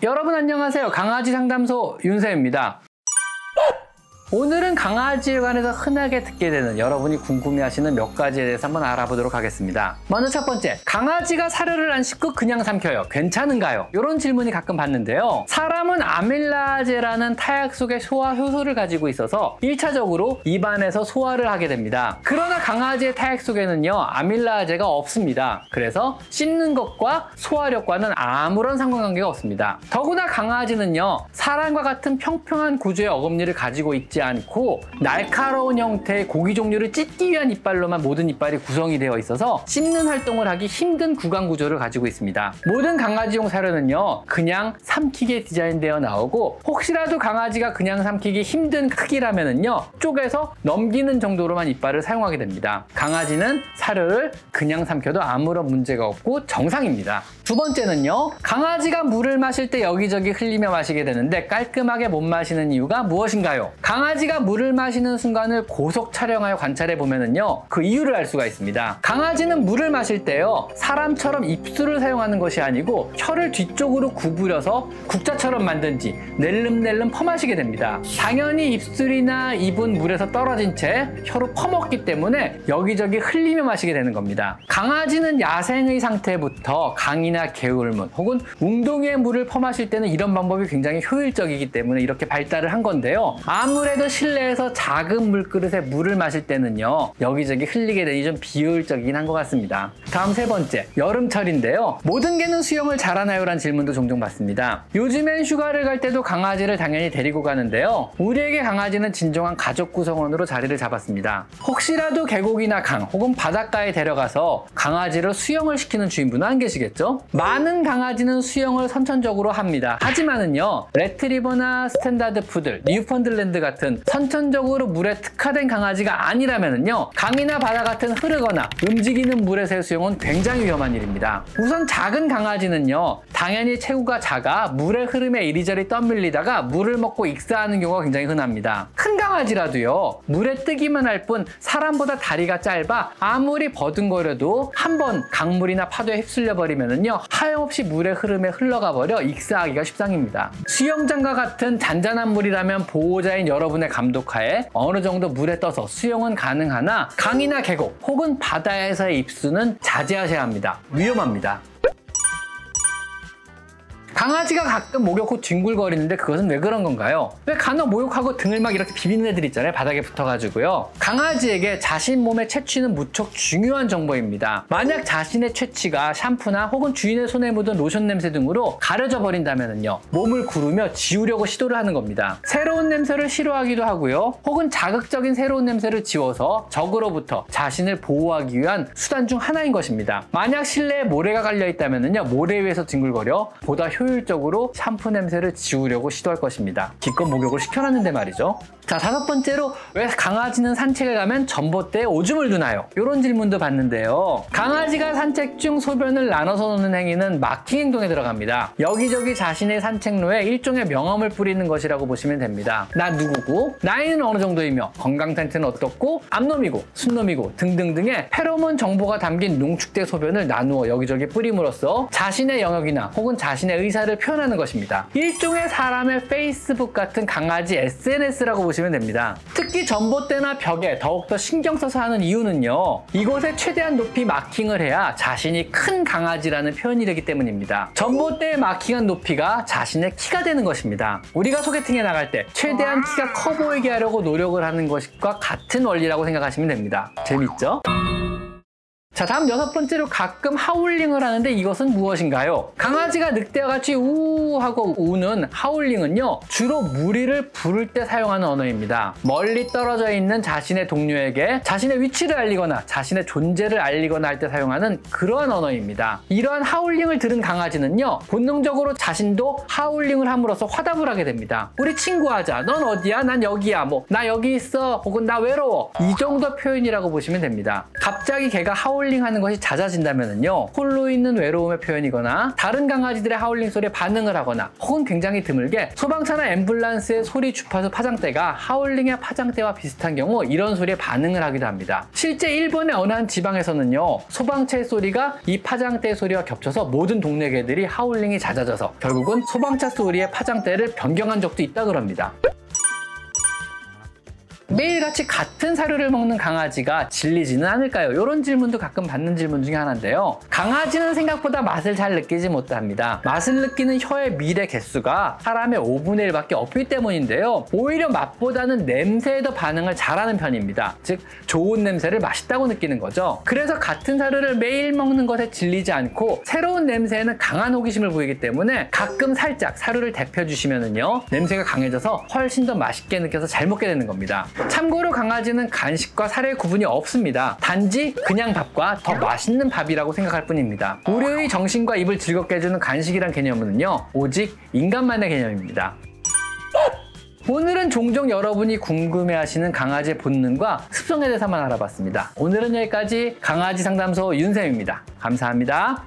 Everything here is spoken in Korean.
여러분 안녕하세요. 강아지 상담소 윤쌤입니다. 오늘은 강아지에 관해서 흔하게 듣게 되는 여러분이 궁금해하시는 몇 가지에 대해서 한번 알아보도록 하겠습니다. 먼저 첫 번째, 강아지가 사료를 안 씹고 그냥 삼켜요. 괜찮은가요? 이런 질문이 가끔 받는데요. 사람은 아밀라제라는 타약 속에 소화 효소를 가지고 있어서 1차적으로 입안에서 소화를 하게 됩니다. 그러나 강아지의 타약 속에는요, 아밀라제가 없습니다. 그래서 씹는 것과 소화력과는 아무런 상관관계가 없습니다. 더구나 강아지는요, 사람과 같은 평평한 구조의 어금니를 가지고 있지 않고 날카로운 형태의 고기 종류를 찢기 위한 이빨로만 모든 이빨이 구성이 되어 있어서 씹는 활동을 하기 힘든 구강 구조를 가지고 있습니다. 모든 강아지용 사료는요, 그냥 삼키게 디자인되어 나오고 혹시라도 강아지가 그냥 삼키기 힘든 크기라면은요, 쪼개서 넘기는 정도로만 이빨을 사용하게 됩니다. 강아지는 사료를 그냥 삼켜도 아무런 문제가 없고 정상입니다. 두 번째는요, 강아지가 물을 마실 때 여기저기 흘리며 마시게 되는데 깔끔하게 못 마시는 이유가 무엇인가요? 강아지가 물을 마시는 순간을 고속 촬영하여 관찰해 보면은요, 그 이유를 알 수가 있습니다. 강아지는 물을 마실 때요, 사람처럼 입술을 사용하는 것이 아니고 혀를 뒤쪽으로 구부려서 국자처럼 만든지 낼름낼름 퍼마시게 됩니다. 당연히 입술이나 입은 물에서 떨어진 채 혀로 퍼먹기 때문에 여기저기 흘리며 마시게 되는 겁니다. 강아지는 야생의 상태부터 강이나 개울물 혹은 웅덩이의 물을 퍼마실 때는 이런 방법이 굉장히 효율적이기 때문에 이렇게 발달을 한 건데요. 아무래도 실내에서 작은 물그릇에 물을 마실 때는요, 여기저기 흘리게 되니 좀 비효율적이긴 한 것 같습니다. 다음 세 번째, 여름철인데요. 모든 개는 수영을 잘하나요? 라는 질문도 종종 받습니다. 요즘엔 휴가를 갈 때도 강아지를 당연히 데리고 가는데요. 우리에게 강아지는 진정한 가족 구성원으로 자리를 잡았습니다. 혹시라도 계곡이나 강 혹은 바닷가에 데려가서 강아지를 수영을 시키는 주인분은 안 계시겠죠? 많은 강아지는 수영을 선천적으로 합니다. 하지만은요, 레트리버나 스탠다드 푸들, 뉴펀들랜드 같은 선천적으로 물에 특화된 강아지가 아니라면은요, 강이나 바다 같은 흐르거나 움직이는 물에서의 수영은 굉장히 위험한 일입니다. 우선 작은 강아지는요, 당연히 체구가 작아 물의 흐름에 이리저리 떠밀리다가 물을 먹고 익사하는 경우가 굉장히 흔합니다. 큰 강아지라도요, 물에 뜨기만 할 뿐 사람보다 다리가 짧아 아무리 버둥거려도 한번 강물이나 파도에 휩쓸려 버리면은요, 하염없이 물의 흐름에 흘러가 버려 익사하기가 십상입니다. 수영장과 같은 잔잔한 물이라면 보호자인 여러분의 감독하에 어느 정도 물에 떠서 수영은 가능하나 강이나 계곡 혹은 바다에서의 입수는 자제하셔야 합니다. 위험합니다. 강아지가 가끔 목욕 후 뒹굴거리는데 그것은 왜 그런 건가요? 왜 간혹 목욕하고 등을 막 이렇게 비비는 애들 있잖아요. 바닥에 붙어가지고요. 강아지에게 자신 몸의 채취는 무척 중요한 정보입니다. 만약 자신의 채취가 샴푸나 혹은 주인의 손에 묻은 로션 냄새 등으로 가려져 버린다면요, 몸을 구르며 지우려고 시도를 하는 겁니다. 새로운 냄새를 싫어하기도 하고요. 혹은 자극적인 새로운 냄새를 지워서 적으로부터 자신을 보호하기 위한 수단 중 하나인 것입니다. 만약 실내에 모래가 깔려 있다면요, 모래 위에서 뒹굴거려 보다 효율적으로 샴푸 냄새를 지우려고 시도할 것입니다. 기껏 목욕을 시켜놨는데 말이죠. 자, 다섯 번째로, 왜 강아지는 산책을 가면 전봇대에 오줌을 두나요? 이런 질문도 받는데요. 강아지가 산책 중 소변을 나눠서 놓는 행위는 마킹 행동에 들어갑니다. 여기저기 자신의 산책로에 일종의 명함을 뿌리는 것이라고 보시면 됩니다. 나 누구고, 나이는 어느 정도이며, 건강 상태는 어떻고, 암놈이고, 순놈이고 등등등의 페로몬 정보가 담긴 농축된 소변을 나누어 여기저기 뿌림으로써 자신의 영역이나 혹은 자신의 의사를 표현하는 것입니다. 일종의 사람의 페이스북 같은 강아지 SNS라고 보시면 됩니다. 특히 전봇대나 벽에 더욱더 신경 써서 하는 이유는요, 이곳에 최대한 높이 마킹을 해야 자신이 큰 강아지라는 표현이 되기 때문입니다. 전봇대에 마킹한 높이가 자신의 키가 되는 것입니다. 우리가 소개팅에 나갈 때 최대한 키가 커 보이게 하려고 노력을 하는 것과 같은 원리라고 생각하시면 됩니다. 재밌죠? 자, 다음 여섯 번째로, 가끔 하울링을 하는데 이것은 무엇인가요? 강아지가 늑대와 같이 우우 하고 우는 하울링은요, 주로 무리를 부를 때 사용하는 언어입니다. 멀리 떨어져 있는 자신의 동료에게 자신의 위치를 알리거나 자신의 존재를 알리거나 할 때 사용하는 그러한 언어입니다. 이러한 하울링을 들은 강아지는요, 본능적으로 자신도 하울링을 함으로써 화답을 하게 됩니다. 우리 친구하자, 넌 어디야? 난 여기야. 뭐 나 여기 있어. 혹은 나 외로워. 이 정도 표현이라고 보시면 됩니다. 갑자기 개가 하울링 하울링 하는 것이 잦아진다면요, 홀로 있는 외로움의 표현이거나 다른 강아지들의 하울링 소리에 반응을 하거나 혹은 굉장히 드물게 소방차나 앰뷸런스의 소리 주파수 파장대가 하울링의 파장대와 비슷한 경우 이런 소리에 반응을 하기도 합니다. 실제 일본의 어느 한 지방에서는요, 소방차의 소리가 이 파장대 소리와 겹쳐서 모든 동네 개들이 하울링이 잦아져서 결국은 소방차 소리의 파장대를 변경한 적도 있다 그럽니다. 매일같이 같은 사료를 먹는 강아지가 질리지는 않을까요? 이런 질문도 가끔 받는 질문 중에 하나인데요. 강아지는 생각보다 맛을 잘 느끼지 못합니다. 맛을 느끼는 혀의 밀의 개수가 사람의 5분의 1밖에 없기 때문인데요. 오히려 맛보다는 냄새에 더 반응을 잘하는 편입니다. 즉 좋은 냄새를 맛있다고 느끼는 거죠. 그래서 같은 사료를 매일 먹는 것에 질리지 않고 새로운 냄새에는 강한 호기심을 보이기 때문에 가끔 살짝 사료를 데펴주시면은요, 냄새가 강해져서 훨씬 더 맛있게 느껴서 잘 먹게 되는 겁니다. 참고로 강아지는 간식과 사료의 구분이 없습니다. 단지 그냥 밥과 더 맛있는 밥이라고 생각할 뿐입니다. 우리의 정신과 입을 즐겁게 해주는 간식이란 개념은요, 오직 인간만의 개념입니다. 오늘은 종종 여러분이 궁금해하시는 강아지의 본능과 습성에 대해서만 알아봤습니다. 오늘은 여기까지 강아지 상담소 윤쌤입니다. 감사합니다.